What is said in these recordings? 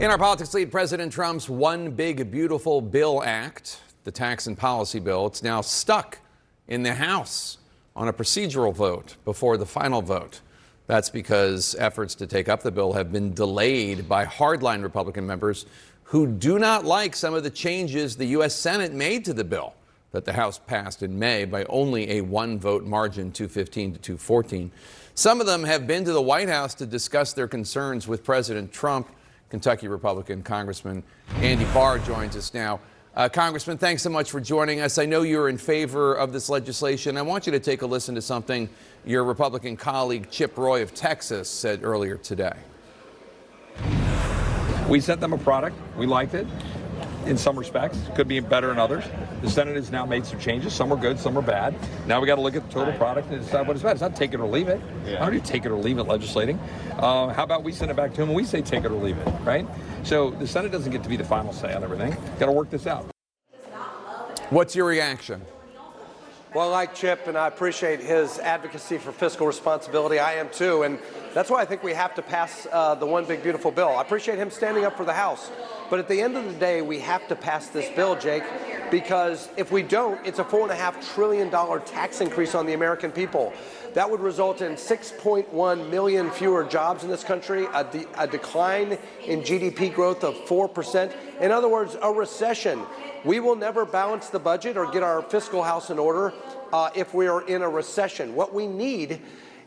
In our politics lead, President Trump's One Big Beautiful Bill Act, the tax and policy bill, it's now stuck in the House on a procedural vote before the final vote. That's because efforts to take up the bill have been delayed by hardline Republican members who do not like some of the changes the U.S. Senate made to the bill that the House passed in May by only a one-vote margin, 215 to 214. Some of them have been to the White House to discuss their concerns with President Trump. Kentucky Republican Congressman Andy Barr joins us now. Congressman, thanks so much for joining us. I know you're in favor of this legislation. I want you to take a listen to something your Republican colleague Chip Roy of Texas said earlier today. We sent them a product. We liked it in some respects. Could be better in others. The Senate has now made some changes. Some are good, some are bad. Now we got to look at the total product and decide what it's about. It's not take it or leave it. How do you take it or leave it legislating? How about we send it back to them and we say take it or leave it, right? So the Senate doesn't get to be the final say on everything. Got to work this out. What's your reaction? Well, I like Chip, and I appreciate his advocacy for fiscal responsibility. I am too, and that's why I think we have to pass the One Big Beautiful Bill. I appreciate him standing up for the House, but at the end of the day, we have to pass this bill, Jake, because if we don't, it's a $4.5 trillion tax increase on the American people. That would result in 6.1 million fewer jobs in this country, a decline in GDP growth of 4%. In other words, a recession. We will never balance the budget or get our fiscal house in order if we are in a recession. What we need,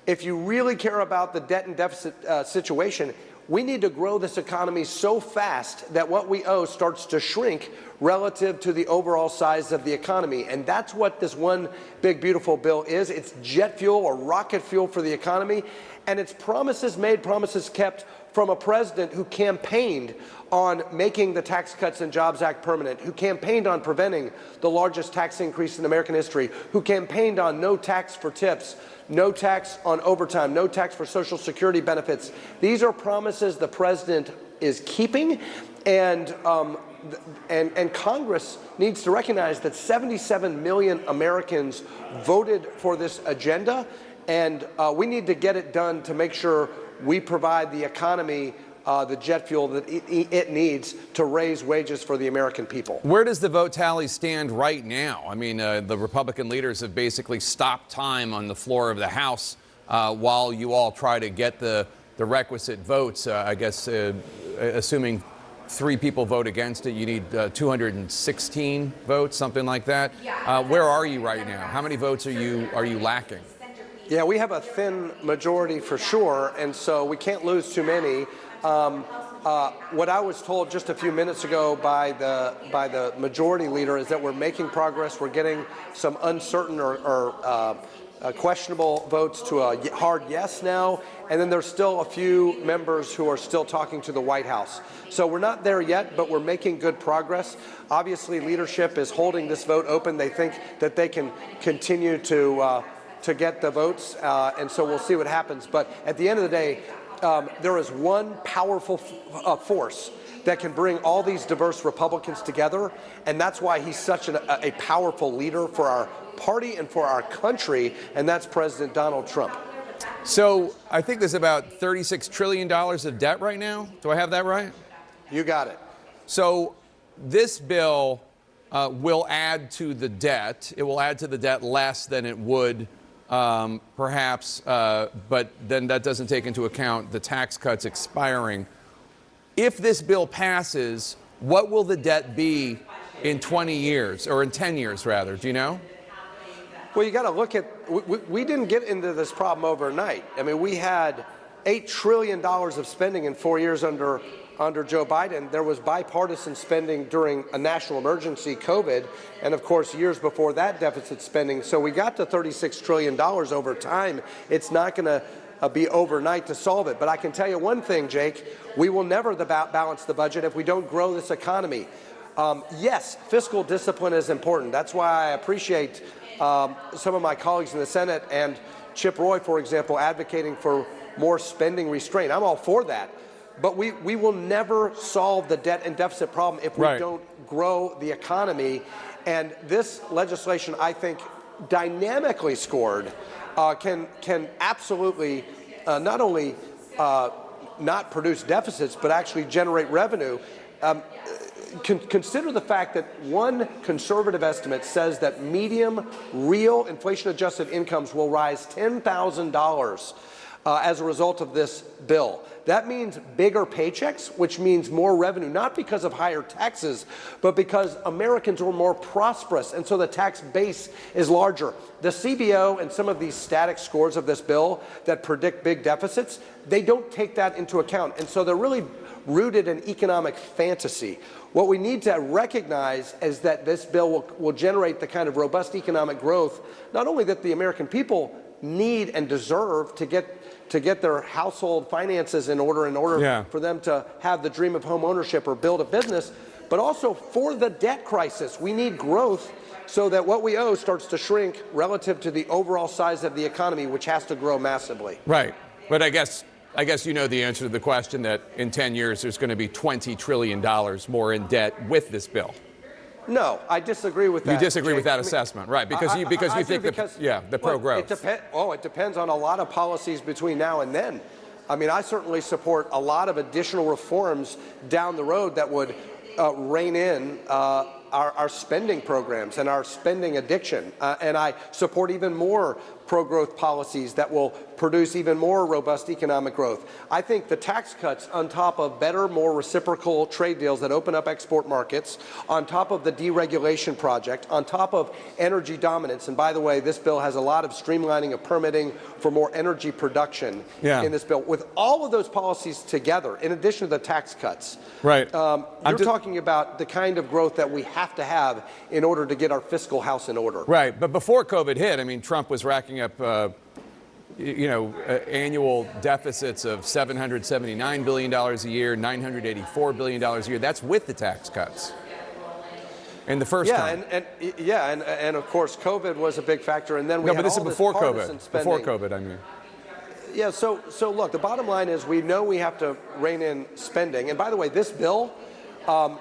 if you really care about the debt and deficit situation, we need to grow this economy so fast that what we owe starts to shrink relative to the overall size of the economy. And that's what this One Big Beautiful Bill is. It's jet fuel or rocket fuel for the economy. And it's promises made, promises kept from a president who campaigned on making the Tax Cuts and Jobs Act permanent, who campaigned on preventing the largest tax increase in American history, who campaigned on no tax for tips, no tax on overtime, no tax for Social Security benefits. These are promises the president is keeping, and Congress needs to recognize that 77 million Americans voted for this agenda, and we need to get it done to make sure we provide the economy the jet fuel that it needs to raise wages for the American people. Where does the vote tally stand right now? I mean, the Republican leaders have basically stopped time on the floor of the House while you all try to get the requisite votes. I guess assuming 3 people vote against it, you need 216 votes, something like that. Where are you right now? How many votes are you lacking? Yeah, we have a thin majority for sure, and so we can't lose too many. What I was told just a few minutes ago by the majority leader is that we're making progress. We're getting some uncertain or questionable votes to a hard yes now, and then there's still a few members who are still talking to the White House. So we're not there yet, but we're making good progress. Obviously, leadership is holding this vote open. They think that they can continue to get the votes, and so we'll see what happens. But at the end of the day, there is one powerful force that can bring all these diverse Republicans together, and that's why he's such a powerful leader for our party and for our country, and that's President Donald Trump. So I think there's about $36 trillion of debt right now. Do I have that right? You got it. So this bill will add to the debt. It will add to the debt less than it would perhaps, but then that doesn't take into account the tax cuts expiring. If this bill passes, what will the debt be in 20 years, or in 10 years rather? Do you know? Well, you got to look at, we didn't get into this problem overnight. I mean, we had $8 trillion of spending in 4 years under Joe Biden. There was bipartisan spending during a national emergency, COVID, and of course years before that, deficit spending. So we got to $36 trillion over time. It's not going to be overnight to solve it. But I can tell you one thing, Jake, we will never balance the budget if we don't grow this economy. Yes, fiscal discipline is important. That's why I appreciate some of my colleagues in the Senate and Chip Roy, for example, advocating for more spending restraint. I'm all for that. But we will never solve the debt and deficit problem if we don't grow the economy. And this legislation, I think, dynamically scored, can absolutely not only not produce deficits, but actually generate revenue. Consider the fact that one conservative estimate says that medium real inflation-adjusted incomes will rise $10,000 as a result of this bill. That means bigger paychecks, which means more revenue, not because of higher taxes, but because Americans are more prosperous, and so the tax base is larger. The CBO and some of these static scores of this bill that predict big deficits, they don't take that into account, and so they're really rooted in economic fantasy. What we need to recognize is that this bill will generate the kind of robust economic growth, not only that the American people need and deserve to get their household finances in order for them to have the dream of home ownership or build a business, but also for the debt crisis. We need growth so that what we owe starts to shrink relative to the overall size of the economy, which has to grow massively. Right. But I guess you know the answer to the question that in 10 years there's going to be $20 trillion more in debt with this bill. No, I disagree with that. You disagree Jake. with that assessment, right? Because you think the pro-growth. It depends on a lot of policies between now and then. I mean, I certainly support a lot of additional reforms down the road that would rein in our spending programs and our spending addiction. And I support even more pro-growth policies that will produce even more robust economic growth. I think the tax cuts on top of better, more reciprocal trade deals that open up export markets, on top of the deregulation project, on top of energy dominance. And by the way, this bill has a lot of streamlining of permitting for more energy production in this bill. With all of those policies together, in addition to the tax cuts, right? You're talking about the kind of growth that we have to have in order to get our fiscal house in order. Right. But before COVID hit, I mean, Trump was racking up annual deficits of $779 billion a year, $984 billion a year. That's with the tax cuts in the first term. And of course, COVID was a big factor. And then we no, had but this all is before partisan COVID. spending. Before COVID, I mean. Yeah, so look, the bottom line is we know we have to rein in spending. And by the way, this bill,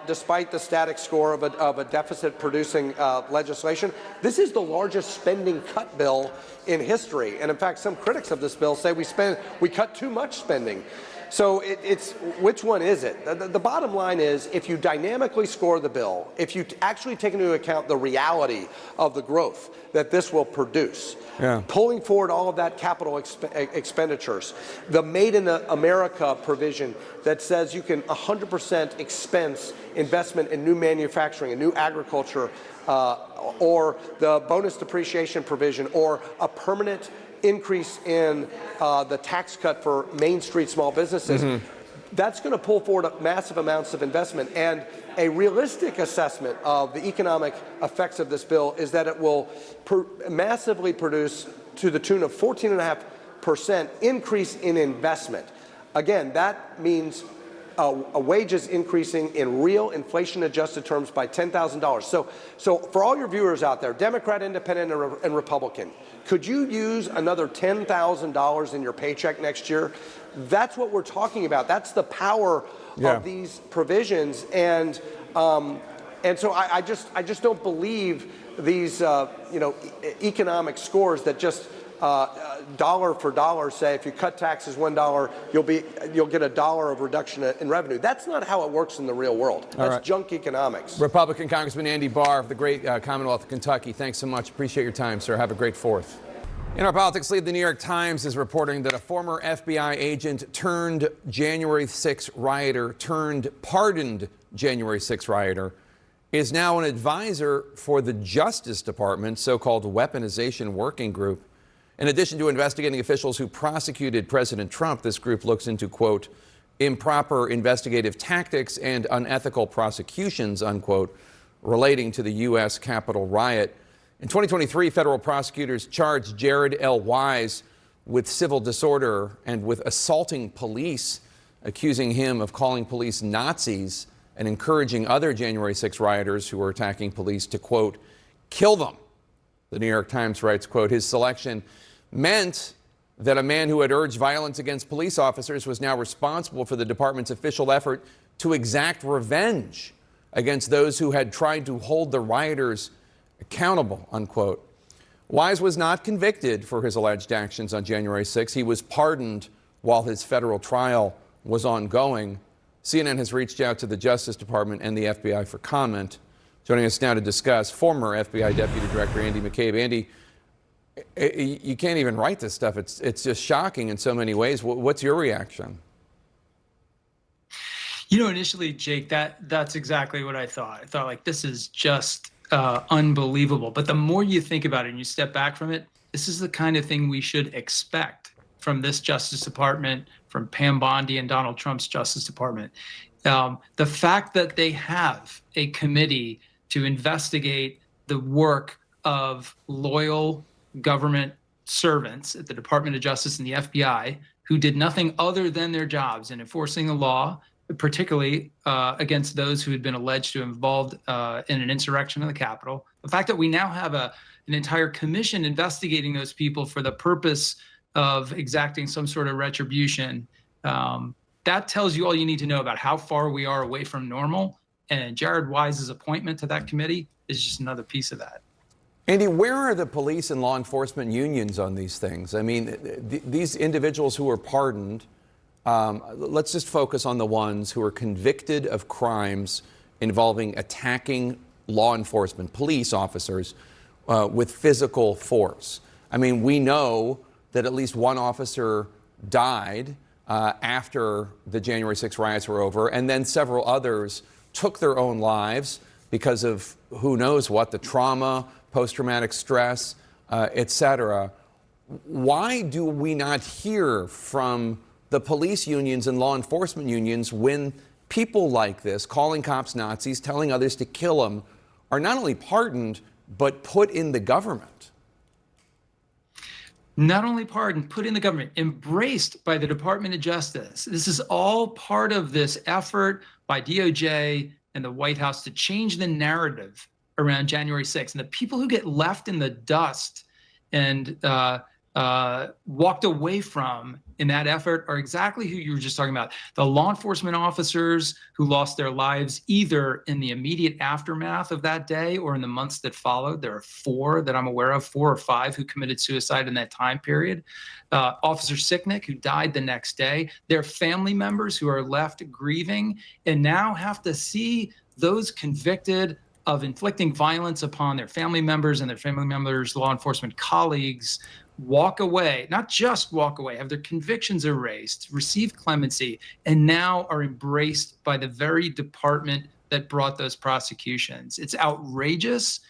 despite the static score of a deficit-producing legislation, this is the largest spending cut bill in history. And in fact, some critics of this bill say we cut too much spending. So it's which one is it? The bottom line is, if you dynamically score the bill, if you actually take into account the reality of the growth that this will produce, pulling forward all of that capital expenditures, the Made in America provision that says you can 100% expense investment in new manufacturing and new agriculture, or the bonus depreciation provision, or a permanent increase in the tax cut for Main Street small businesses, that's going to pull forward massive amounts of investment. And a realistic assessment of the economic effects of this bill is that it will massively produce to the tune of 14.5% increase in investment. Again, that means wages increasing in real inflation-adjusted terms by $10,000. So for all your viewers out there, Democrat, Independent, and Republican, could you use another $10,000 in your paycheck next year? That's what we're talking about. That's the power of these provisions, and so I just don't believe these economic scores that just dollar for dollar say if you cut taxes $1, you'll get $1 of reduction in revenue. That's not how it works in the real world. That's junk economics. Republican Congressman Andy Barr of the great Commonwealth of Kentucky, thanks so much. Appreciate your time, sir. Have a great 4th. In our politics lead, the New York Times is reporting that a former FBI agent turned January 6 rioter turned pardoned January 6 rioter is now an advisor for the Justice Department's so-called weaponization working group. In addition to investigating officials who prosecuted President Trump, this group looks into, quote, improper investigative tactics and unethical prosecutions, unquote, relating to the U.S. Capitol riot. In 2023, federal prosecutors charged Jared L. Wise with civil disorder and with assaulting police, accusing him of calling police Nazis and encouraging other January 6 rioters who were attacking police to, quote, kill them. The New York Times writes, quote, his selection meant that a man who had urged violence against police officers was now responsible for the department's official effort to exact revenge against those who had tried to hold the rioters accountable, unquote. Wise was not convicted for his alleged actions on January 6. He was pardoned while his federal trial was ongoing. CNN has reached out to the Justice Department and the FBI for comment. Joining us now to discuss, former FBI Deputy Director Andy McCabe. Andy, you can't even write this stuff. It's just shocking in so many ways. What's your reaction? Initially, Jake, that's exactly what I thought. I thought, like, this is just unbelievable. But the more you think about it and you step back from it, this is the kind of thing we should expect from this Justice Department, from Pam Bondi and Donald Trump's Justice Department. The fact that they have a committee to investigate the work of loyal government servants at the Department of Justice and the FBI who did nothing other than their jobs in enforcing the law, particularly against those who had been alleged to have involved in an insurrection in the Capitol. The fact that we now have an entire commission investigating those people for the purpose of exacting some sort of retribution, that tells you all you need to know about how far we are away from normal. And Jared Wise's appointment to that committee is just another piece of that. Andy, where are the police and law enforcement unions on these things? I mean, these individuals who were pardoned, let's just focus on the ones who are convicted of crimes involving attacking law enforcement, police officers, with physical force. I mean, we know that at least one officer died after the January 6 riots were over, and then several others took their own lives because of who knows what, the trauma, post-traumatic stress, et cetera. Why do we not hear from the police unions and law enforcement unions when people like this, calling cops Nazis, telling others to kill them, are not only pardoned, but put in the government? Not only pardoned, put in the government, embraced by the Department of Justice. This is all part of this effort by DOJ and the White House to change the narrative around January 6th. And the people who get left in the dust and walked away from in that effort are exactly who you were just talking about. The law enforcement officers who lost their lives either in the immediate aftermath of that day or in the months that followed. There are 4 that I'm aware of, 4 or 5 who committed suicide in that time period. Officer Sicknick, who died the next day. Their family members who are left grieving and now have to see those convicted of inflicting violence upon their family members and their family members' law enforcement colleagues walk away, not just walk away, have their convictions erased, receive clemency, and now are embraced by the very department that brought those prosecutions. It's outrageous.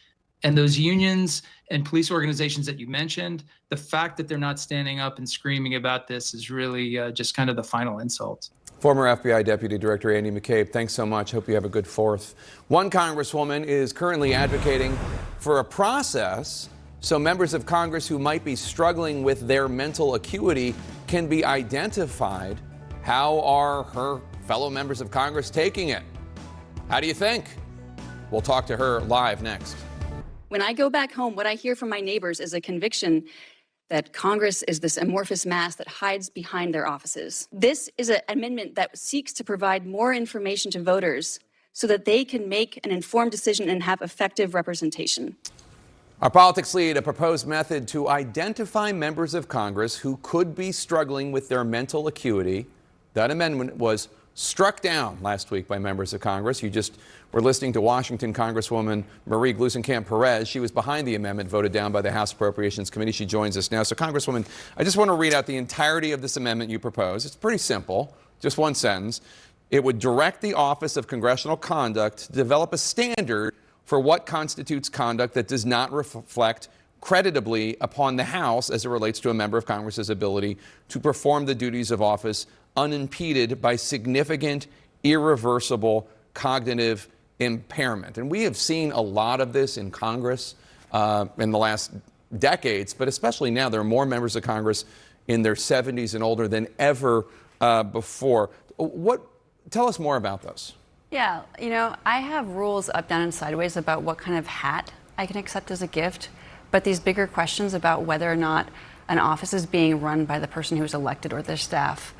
And those unions and police organizations that you mentioned, the fact that they're not standing up and screaming about this is really just kind of the final insult. Former FBI Deputy Director Andy McCabe, thanks so much. Hope you have a good 4th. One congresswoman is currently advocating for a process so members of Congress who might be struggling with their mental acuity can be identified. How are her fellow members of Congress taking it? How do you think? We'll talk to her live next. When I go back home, what I hear from my neighbors is a conviction that Congress is this amorphous mass that hides behind their offices. This is an amendment that seeks to provide more information to voters so that they can make an informed decision and have effective representation. Our politics lead, a proposed method to identify members of Congress who could be struggling with their mental acuity. That amendment was struck down last week by members of Congress. You just were listening to Washington Congresswoman Marie Gluesenkamp-Perez. She was behind the amendment voted down by the House Appropriations Committee. She joins us now. So, Congresswoman, I just want to read out the entirety of this amendment you propose. It's pretty simple, just one sentence. It would direct the Office of Congressional Conduct to develop a standard for what constitutes conduct that does not reflect creditably upon the House as it relates to a member of Congress's ability to perform the duties of office unimpeded by significant, irreversible cognitive impairment. And we have seen a lot of this in Congress in the last decades, but especially now there are more members of Congress in their 70s and older than ever before. Tell us more about those. Yeah, I have rules up, down, and sideways about what kind of hat I can accept as a gift, but these bigger questions about whether or not an office is being run by the person who's elected or their staff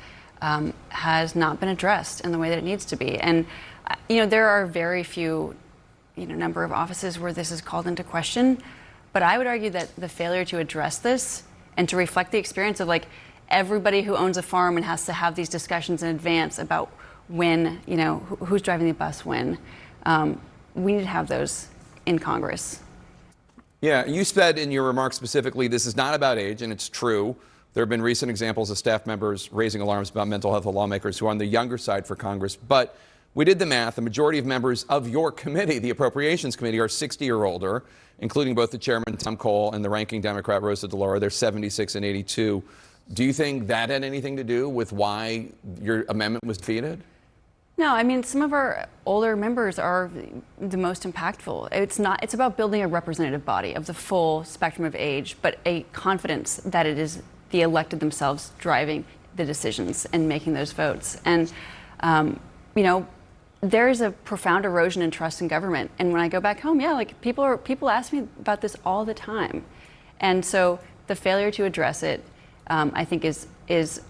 has not been addressed in the way that it needs to be. And, there are very few, number of offices where this is called into question, but I would argue that the failure to address this and to reflect the experience of, everybody who owns a farm and has to have these discussions in advance about when, who's driving the bus when. We need to have those in Congress. Yeah, you said in your remarks specifically, this is not about age, and it's true. There have been recent examples of staff members raising alarms about mental health of lawmakers who are on the younger side for Congress. But we did the math. The majority of members of your committee, the Appropriations Committee, are 60 or older, including both the chairman, Tom Cole, and the ranking Democrat, Rosa DeLauro. They're 76 and 82. Do you think that had anything to do with why your amendment was defeated? No, I mean, some of our older members are the most impactful. It's about building a representative body of the full spectrum of age, but a confidence that it is the elected themselves driving the decisions and making those votes. And, there is a profound erosion in trust in government. And when I go back home, people ask me about this all the time. And so the failure to address it, I think is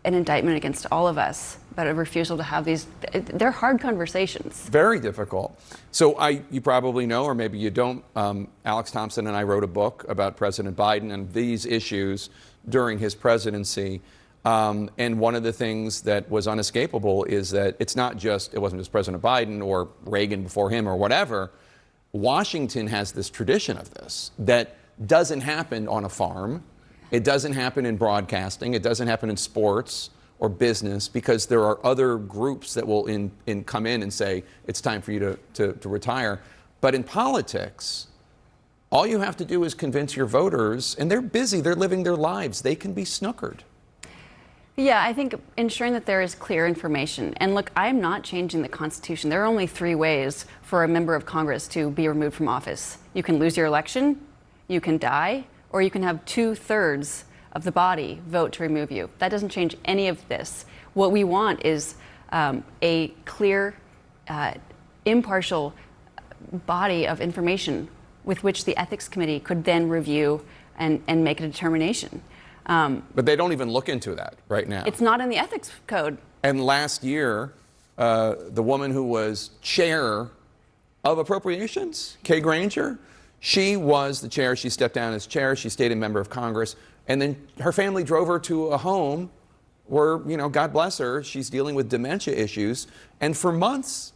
an indictment against all of us, but a refusal to have they're hard conversations. Very difficult. So you probably know, or maybe you don't, Alex Thompson and I wrote a book about President Biden and these issues during his presidency. And one of the things that was unescapable is that it wasn't just President Biden or Reagan before him or whatever. Washington has this tradition of this that doesn't happen on a farm. It doesn't happen in broadcasting. It doesn't happen in sports or business, because there are other groups that will come in and say, it's time for you to retire. But in politics, all you have to do is convince your voters, and they're busy, they're living their lives. They can be snookered. Yeah, I think ensuring that there is clear information. And look, I'm not changing the Constitution. There are only 3 ways for a member of Congress to be removed from office. You can lose your election, you can die, or you can have 2/3 of the body vote to remove you. That doesn't change any of this. What we want is a clear, impartial body of information with which the Ethics Committee could then review and make a determination. But they don't even look into that right now. It's not in the Ethics Code. And last year, the woman who was chair of Appropriations, Kay Granger, she was the chair. She stepped down as chair. She stayed a member of Congress. And then her family drove her to a home where, God bless her, she's dealing with dementia issues. And for months,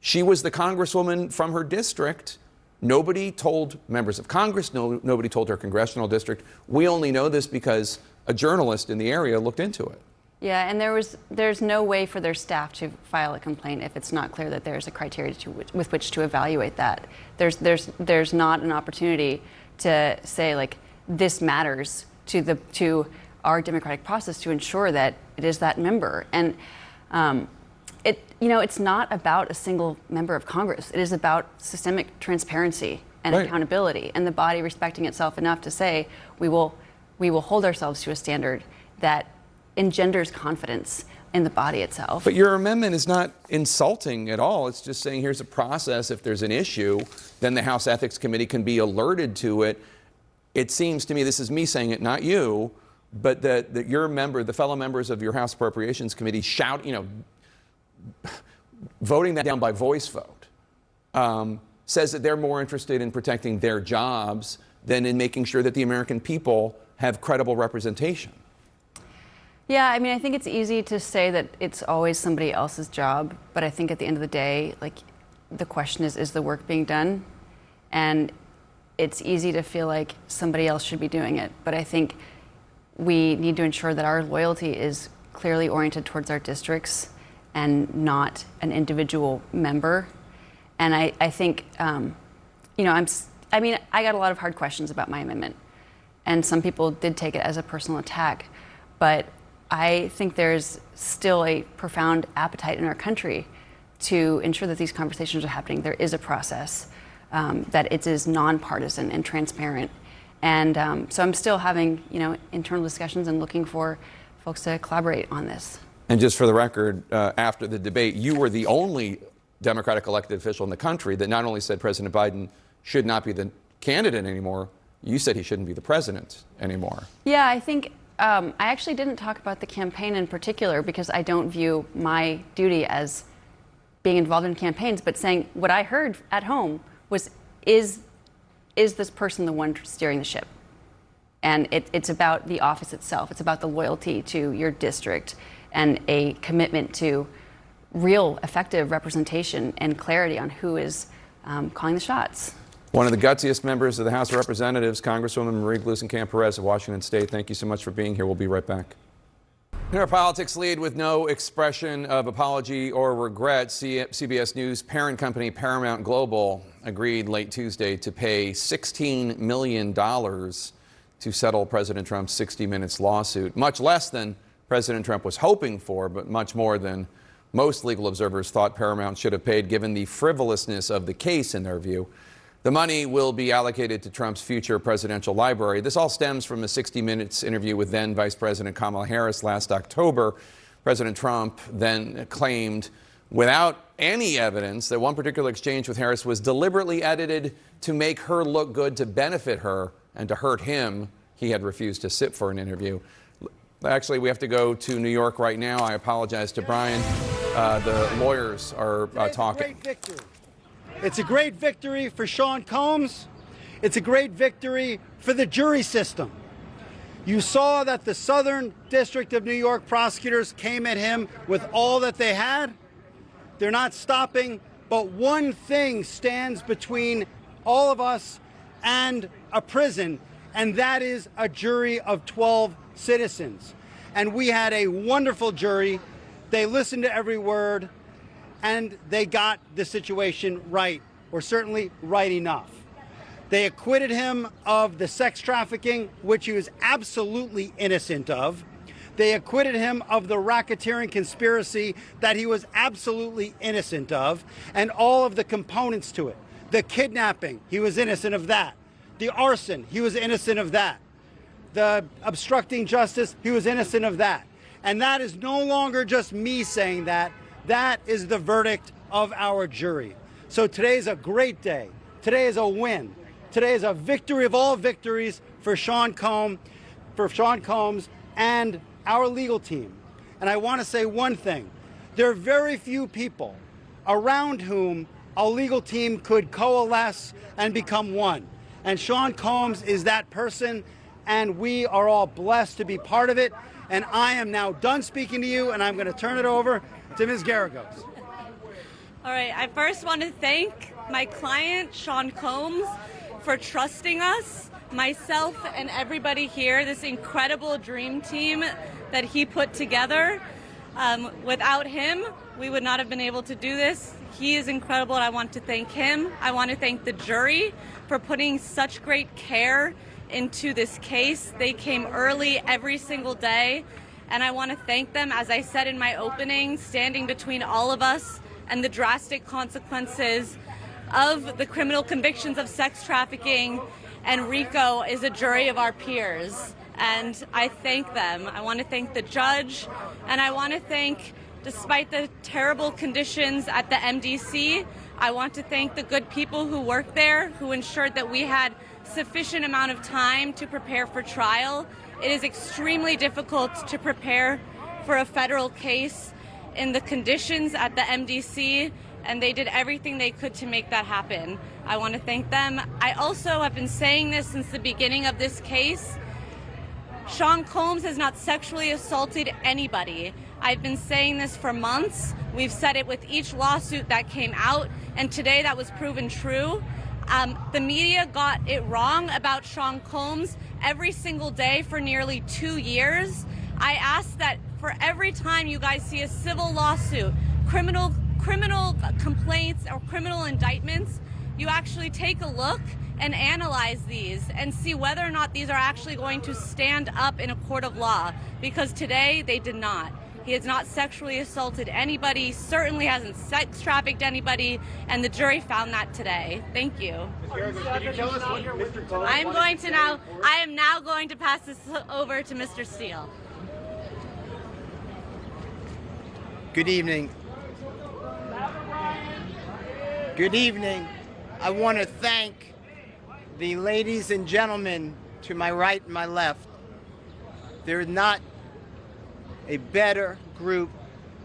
she was the congresswoman from her district. Nobody told members of Congress. Nobody told her congressional district. We only know this because a journalist in the area looked into it. Yeah, and there's no way for their staff to file a complaint if it's not clear that there's a criteria with which to evaluate that. There's not an opportunity to say, like, this matters to our democratic process to ensure that it is that member. And it's not about a single member of Congress. It is about systemic transparency and accountability, and the body respecting itself enough to say we will hold ourselves to a standard that engenders confidence in the body itself. But your amendment is not insulting at all. It's just saying here's a process. If there's an issue, then the House Ethics Committee can be alerted to it. It seems to me, this is me saying it, not you, but that the fellow members of your House Appropriations Committee voting that down by voice vote says that they're more interested in protecting their jobs than in making sure that the American people have credible representation. Yeah, I mean, I think it's easy to say that it's always somebody else's job, but I think at the end of the day, like, the question is the work being done? And it's easy to feel like somebody else should be doing it, but I think we need to ensure that our loyalty is clearly oriented towards our districts and not an individual member. And I think, I got a lot of hard questions about my amendment, and some people did take it as a personal attack, but I think there's still a profound appetite in our country to ensure that these conversations are happening. There is a process, that it is nonpartisan and transparent. And so I'm still having, internal discussions and looking for folks to collaborate on this. And just for the record, after the debate, you were the only Democratic elected official in the country that not only said President Biden should not be the candidate anymore, you said he shouldn't be the president anymore. Yeah, I think I actually didn't talk about the campaign in particular because I don't view my duty as being involved in campaigns, but saying what I heard at home was, is this person the one steering the ship? And it's about the office itself. It's about the loyalty to your district and a commitment to real effective representation and clarity on who is calling the shots. One of the gutsiest members of the House of Representatives, Congresswoman Marie Gluesenkamp-Perez of Washington State. Thank you so much for being here. We'll be right back. In our politics lead, with no expression of apology or regret, CBS News parent company Paramount Global agreed late Tuesday to pay $16 million to settle President Trump's 60 Minutes lawsuit. Much less than President Trump was hoping for, but much more than most legal observers thought Paramount should have paid, given the frivolousness of the case in their view. The money will be allocated to Trump's future presidential library. This all stems from a 60 Minutes interview with then Vice President Kamala Harris last October. President Trump then claimed, without any evidence, that one particular exchange with Harris was deliberately edited to make her look good, to benefit her, and to hurt him. He had refused to sit for an interview. Actually, we have to go to New York right now. I apologize to Brian. The lawyers are talking. Great victory. It's a great victory for Sean Combs. It's a great victory for the jury system. You saw that the Southern District of New York prosecutors came at him with all that they had. They're not stopping, but one thing stands between all of us and a prison, and that is a jury of 12 citizens. And we had a wonderful jury. They listened to every word, and they got the situation right, or certainly right enough. They acquitted him of the sex trafficking, which he was absolutely innocent of. They acquitted him of the racketeering conspiracy that he was absolutely innocent of, and all of the components to it. The kidnapping, he was innocent of that. The arson, he was innocent of that. The obstructing justice, he was innocent of that. And that is no longer just me saying that. That is the verdict of our jury. So today is a great day. Today is a win. Today is a victory of all victories for Sean Combs and our legal team. And I want to say one thing. There are very few people around whom a legal team could coalesce and become one. And Sean Combs is that person, and we are all blessed to be part of it. And I am now done speaking to you, and I'm going to turn it over to Ms. Garagos. All right, I first want to thank my client, Sean Combs, for trusting us, myself and everybody here, this incredible dream team that he put together. Without him, we would not have been able to do this. He is incredible, and I want to thank him. I want to thank the jury for putting such great care into this case. They came early every single day, and I want to thank them, as I said in my opening, standing between all of us and the drastic consequences of the criminal convictions of sex trafficking. And RICO is a jury of our peers, and I thank them. I want to thank the judge, and I want to thank, despite the terrible conditions at the MDC, I want to thank the good people who worked there, who ensured that we had sufficient amount of time to prepare for trial. It is extremely difficult to prepare for a federal case in the conditions at the MDC, and they did everything they could to make that happen. I want to thank them. I also have been saying this since the beginning of this case. Sean Combs has not sexually assaulted anybody. I've been saying this for months. We've said it with each lawsuit that came out, and today that was proven true. The media got it wrong about Sean Combs every single day for nearly 2 years. I ask that for every time you guys see a civil lawsuit, criminal complaints or criminal indictments, you actually take a look and analyze these and see whether or not these are actually going to stand up in a court of law, because today they did not. He has not sexually assaulted anybody, certainly hasn't sex trafficked anybody, and the jury found that today. Thank you. I am now going to pass this over to Mr. Steele. Good evening. Good evening. I want to thank the ladies and gentlemen to my right and my left. There's not a better group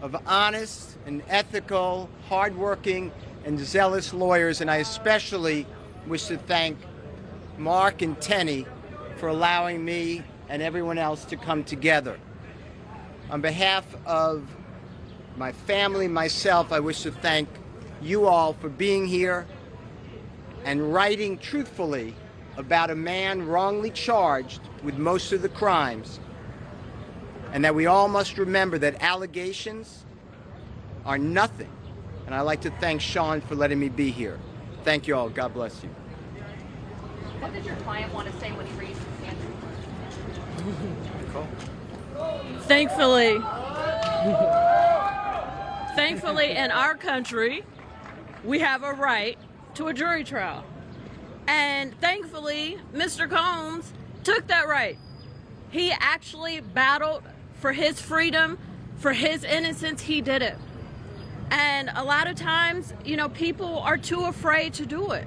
of honest and ethical, hardworking and zealous lawyers, and I especially wish to thank Mark and Tenny for allowing me and everyone else to come together. On behalf of my family, myself, I wish to thank you all for being here and writing truthfully about a man wrongly charged with most of the crimes, and that we all must remember that allegations are nothing. And I'd like to thank Sean for letting me be here. Thank you all. God bless you. What did your client want to say when he raised his hand? Thankfully, in our country, we have a right to a jury trial. And thankfully, Mr. Combs took that right. He actually battled for his freedom, for his innocence. He did it. And a lot of times, you know, people are too afraid to do it.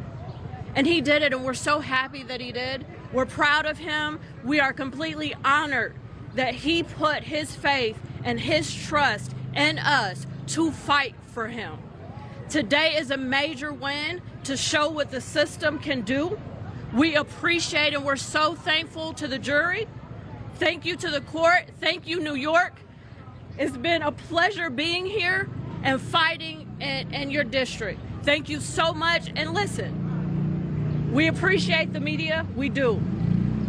And he did it, and we're so happy that he did. We're proud of him. We are completely honored that he put his faith and his trust in us to fight for him. Today is a major win to show what the system can do. We appreciate and we're so thankful to the jury. Thank you to the court. Thank you, New York. It's been a pleasure being here and fighting in your district. Thank you so much. And listen, we appreciate the media. We do.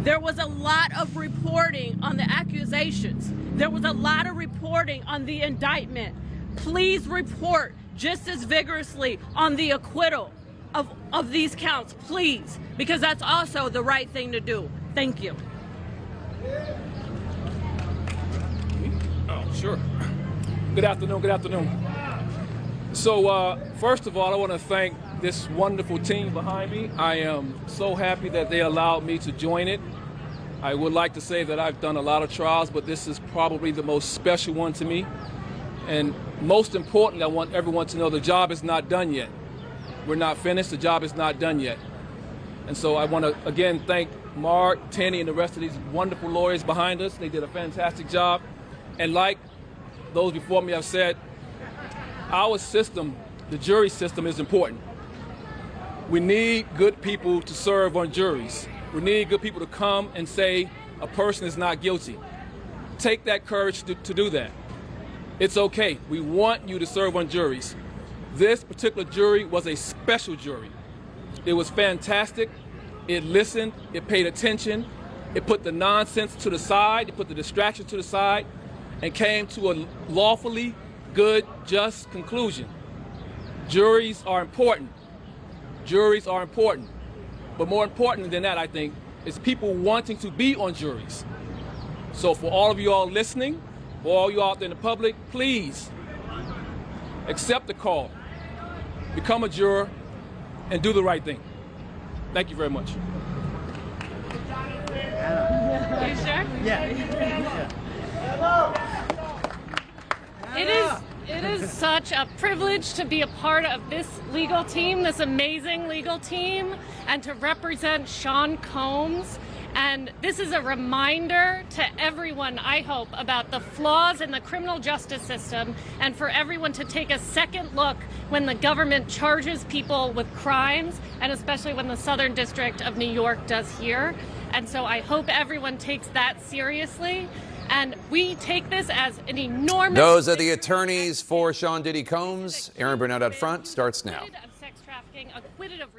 There was a lot of reporting on the accusations. There was a lot of reporting on the indictment. Please report just as vigorously on the acquittal of these counts, please, because that's also the right thing to do. Thank you. Oh, sure. Good afternoon, good afternoon. So, first of all, I want to thank this wonderful team behind me. I am so happy that they allowed me to join it. I would like to say that I've done a lot of trials, but this is probably the most special one to me. And most importantly, I want everyone to know the job is not done yet. We're not finished, the job is not done yet. And so I want to again thank Mark, Tenny, and the rest of these wonderful lawyers behind us. They did a fantastic job. And like those before me have said, our system, the jury system, is important. We need good people to serve on juries. We need good people to come and say a person is not guilty. Take that courage to do that. It's okay. We want you to serve on juries. This particular jury was a special jury. It was fantastic. It listened. It paid attention. It put the nonsense to the side. It put the distraction to the side and came to a lawfully good, just conclusion. Juries are important. Juries are important. But more important than that, I think, is people wanting to be on juries. So for all of you all listening, for all you out there in the public, please accept the call, become a juror, and do the right thing. Thank you very much. You sure? Yeah. It is such a privilege to be a part of this legal team, this amazing legal team, and to represent Sean Combs. And this is a reminder to everyone, I hope, about the flaws in the criminal justice system, and for everyone to take a second look when the government charges people with crimes, and especially when the Southern District of New York does here. And so I hope everyone takes that seriously. And we take this as an enormous... Those are the attorneys for Sean Diddy Combs. Aaron Burnett up front starts now. Of sex trafficking, acquitted of